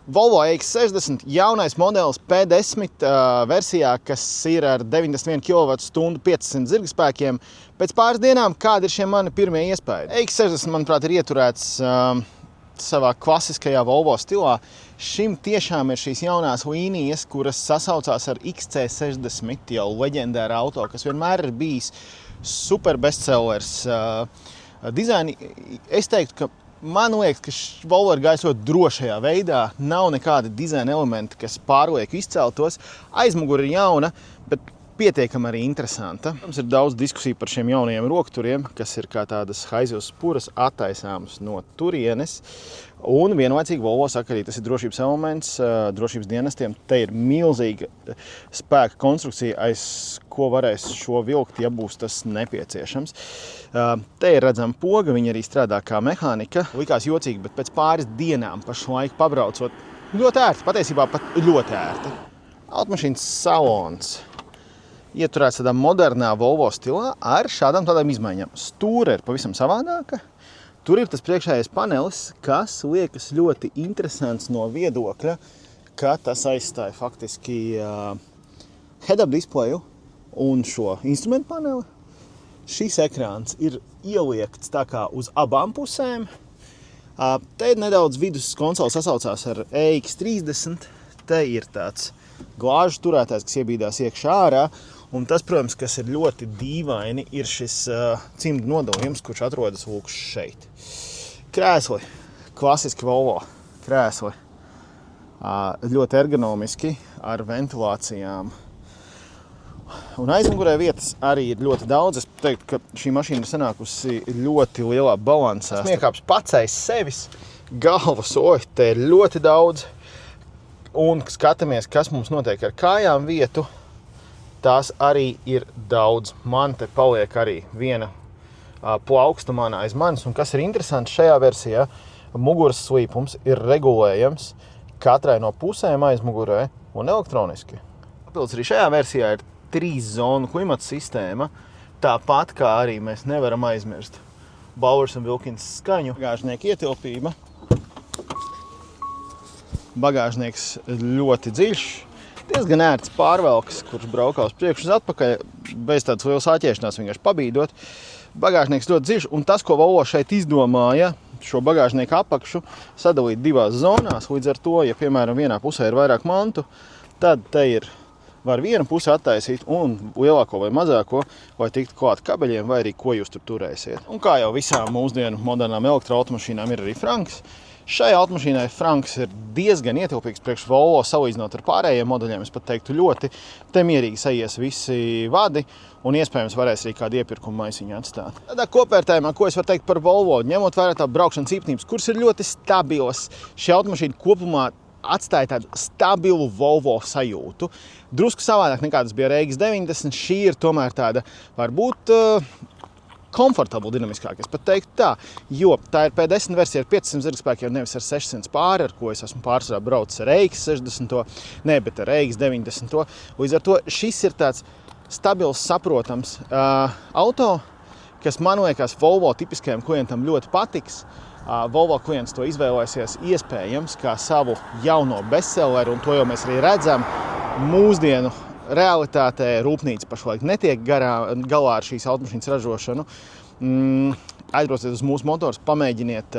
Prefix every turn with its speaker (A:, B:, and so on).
A: Volvo EX60 jaunais modelis P10 versijā, kas ir ar 91 kWh 500 zirgspēkiem. Pēc pāris dienām, kādi ir šie mani pirmie iespaidi? EX60, manuprāt, ir ieturēts savā klasiskajā Volvo stilā. Šim tiešām ir šīs jaunās līnijas, kuras sasaucās ar XC60, jau leģendāra auto, kas vienmēr ir bijis super bestsellers. Dizaini, es teiktu, ka man liekas, ka Volvo ir gājis ļoti drošajā veidā. Nav nekādi dizaina elementi, kas pārlieku izceltos. Aizmugure ir jauna, bet pietiekami arī interesanta. Mums ir daudz diskusiju par šiem jaunajiem rokturiem, kas ir kā tādas haizivs spuras attaisāmas no turienes. Un vienlaicīgi Volvo saka, arī tas ir drošības elements drošības dienestiem. Te ir milzīga spēka konstrukcija, aiz ko varēs šo vilkt, ja būs tas nepieciešams. Te ir redzama poga, viņa arī strādā kā mehānika. Likās jocīgi, bet pēc pāris dienām pašlaik pabraucot ļoti ērti, patiesībā pat ļoti ērti. Automašīnas salons ieturēts tādā modernā Volvo stilā ar šādām tādām izmaiņām. Stūre ir pavisam savādāka. Tur ir tas priekšējais panelis, kas liekas ļoti interesants no viedokļa, ka tas aizstāja faktiski head-up displeju un šo instrumentu paneli. Šis ekrāns ir ieliekts tā kā uz abām pusēm. Te nedaudz vidus konsola sasaucās ar EX30. Te ir tāds glāžu turētājs, kas iebīdās iekšā ārā. Un tas, protams, kas ir ļoti dīvaini, ir šis cimdu nodalījums, kurš atrodas lūk šeit. Krēsli, klasiski Volvo krēsli, ļoti ergonomiski ar ventilācijām. Un aizmugurē vietas arī ir ļoti daudz. Es teiktu, ka šī mašīna ir sanākusi ļoti lielā balansā. Smiekāps pats aiz sevis, galvas, te ir ļoti daudz. Un skatāmies, kas mums notiek ar kājām vietu. Tās arī ir daudz. Man te paliek arī viena plauksta manā aiz manis. Un kas ir interesanti šajā versijā, muguras slīpums ir regulējams katrai no pusēm aizmugurē un elektroniski. Papildus arī šajā versijā ir 3 zonu klimata sistēma. Tāpat kā arī mēs nevaram aizmirst Bowers & Wilkins skaņu. Bagāžnieka ietilpība. Bagāžnieks ļoti dziļš. Diezgan ērts pārvalks, kurš braukā uz priekšu uz atpakaļ, bez tādas lielas āķēšanās vienkārši pabīdot. Bagāžnieks ļoti dziļš, un tas, ko Volvo šeit izdomāja, šo bagāžnieku apakšu sadalīt 2 zonās. Līdz ar to, ja, piemēram, vienā pusē ir vairāk mantu, tad te var vienu pusi attaisīt un lielāko vai mazāko, vai tikt klāt kabeļiem, vai arī ko jūs tur turēsiet. Un kā jau visām mūsdienu modernām elektroautomašīnām ir arī franks. Šai automašīnai franks ir diezgan ietilpīgs priekš Volvo salīdzinot ar pārējiem modeļiem. Es pat teiktu ļoti. Te mierīgi sajies visi vadi un iespējams varēs arī kādu iepirkumu maisiņu atstāt. Tādā kopvērtējumā, ko es varu teikt par Volvo, ņemot vērā tā braukšanas īpatnības, kuras ir ļoti stabilas, šī automašīna kopumā atstāja tādu stabilu Volvo sajūtu. Drusku savādāk nekā tas bija ar EX90. Šī ir tomēr tāda varbūt komfortabli dinamiskāk, es pat teiktu tā, jo tā ir P10 versija ar 500 zirgspēkiem, nevis ar 600 pāri, ar ko es esmu pārsvarā braucis ar EX60, ne, bet ar EX90. Līdz ar to šis ir tāds stabils, saprotams auto, kas man liekas Volvo tipiskajam klientam ļoti patiks. Volvo klients to izvēlēsies iespējams kā savu jauno bestselleru, un to jau mēs arī redzam mūsdienu realitātē. Rūpnīca pašlaik netiek galā ar šīs automašīnas ražošanu. Aizbrauciet uz mūsu motors, pamēģiniet